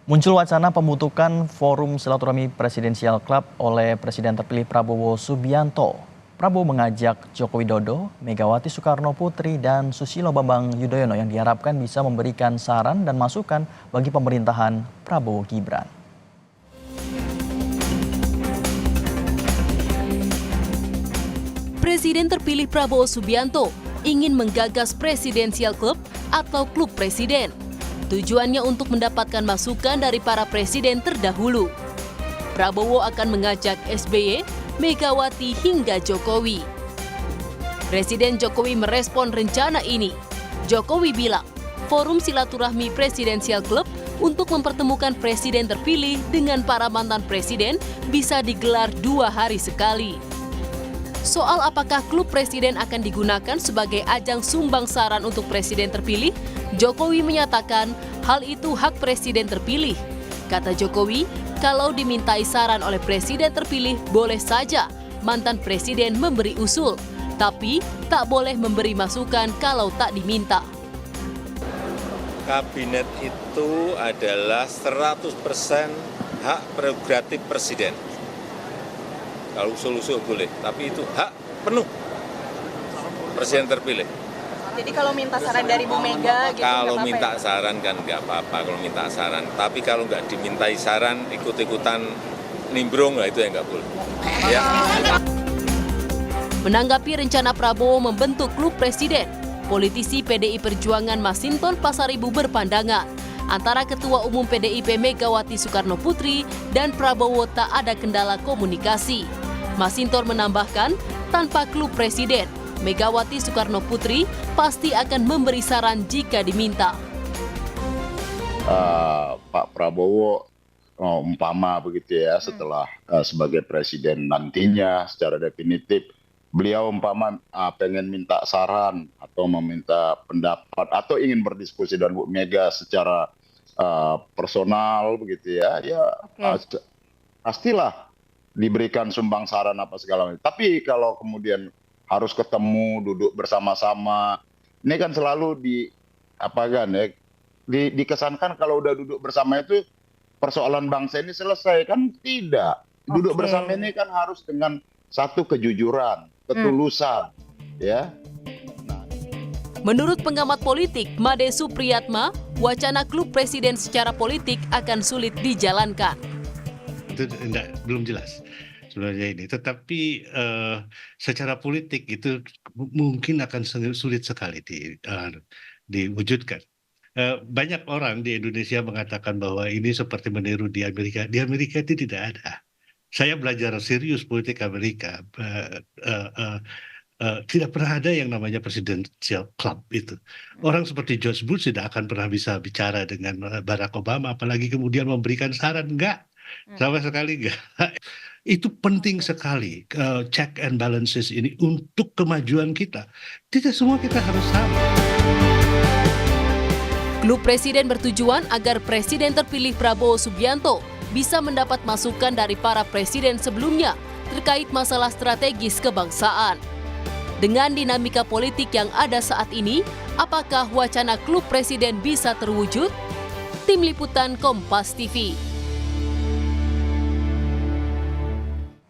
Muncul wacana pembentukan Forum Silaturahmi Presidensial Club oleh Presiden terpilih Prabowo Subianto. Prabowo mengajak Joko Widodo, Megawati Soekarno Putri, dan Susilo Bambang Yudhoyono yang diharapkan bisa memberikan saran dan masukan bagi pemerintahan Prabowo Gibran. Presiden terpilih Prabowo Subianto ingin menggagas Presidensial Club atau Klub Presiden. Tujuannya untuk mendapatkan masukan dari para presiden terdahulu. Prabowo akan mengajak SBY, Megawati hingga Jokowi. Presiden Jokowi merespon rencana ini. Jokowi bilang, Forum Silaturahmi Presidensial Club untuk mempertemukan presiden terpilih dengan para mantan presiden bisa digelar 2 hari sekali. Soal apakah klub presiden akan digunakan sebagai ajang sumbang saran untuk presiden terpilih, Jokowi menyatakan hal itu hak presiden terpilih. Kata Jokowi, kalau dimintai saran oleh presiden terpilih boleh saja mantan presiden memberi usul, tapi tak boleh memberi masukan kalau tak diminta. Kabinet itu adalah 100% hak prerogatif presiden. Kalau usul-usul boleh, tapi itu hak penuh presiden terpilih. Jadi kalau minta saran dari Bu Mega gitu kalau nggak minta apa-apa ya? saran kan nggak apa-apa kalau minta saran. Tapi kalau nggak dimintai saran, ikut-ikutan nimbrung, itu yang nggak boleh. Ya. Menanggapi rencana Prabowo membentuk klub presiden, politisi PDI Perjuangan Masinton Pasaribu berpandangan antara Ketua Umum PDIP Megawati Soekarno Putri dan Prabowo tak ada kendala komunikasi. Masinton menambahkan, tanpa klub presiden, Megawati Soekarno Putri pasti akan memberi saran jika diminta. Pak Prabowo umpama begitu ya, setelah sebagai presiden nantinya secara definitif, beliau umpama pengen minta saran atau meminta pendapat atau ingin berdiskusi dengan Bu Mega secara personal begitu ya, pastilah diberikan sumbang saran apa segala macam. Tapi kalau kemudian harus ketemu, duduk bersama-sama, ini kan selalu dikesankan kalau udah duduk bersama itu persoalan bangsa ini selesai, kan tidak. Duduk bersama ini kan harus dengan satu kejujuran, ketulusan, ya. Menurut pengamat politik Made Supriyatma, wacana klub presiden secara politik akan sulit dijalankan. Itu belum jelas sebenarnya ini, tetapi secara politik itu mungkin akan sulit sekali diwujudkan. Banyak orang di Indonesia mengatakan bahwa ini seperti meniru di Amerika. Di Amerika itu tidak ada. Saya belajar serius politik Amerika. Tidak pernah ada yang namanya presidential club itu. Orang seperti George Bush tidak akan pernah bisa bicara dengan Barack Obama, apalagi kemudian memberikan saran. Enggak, sama sekali enggak. Itu penting sekali, check and balances ini untuk kemajuan kita. Tidak semua kita harus sama. Klub presiden bertujuan agar presiden terpilih Prabowo Subianto bisa mendapat masukan dari para presiden sebelumnya terkait masalah strategis kebangsaan. Dengan dinamika politik yang ada saat ini, apakah wacana klub presiden bisa terwujud? Tim Liputan Kompas TV.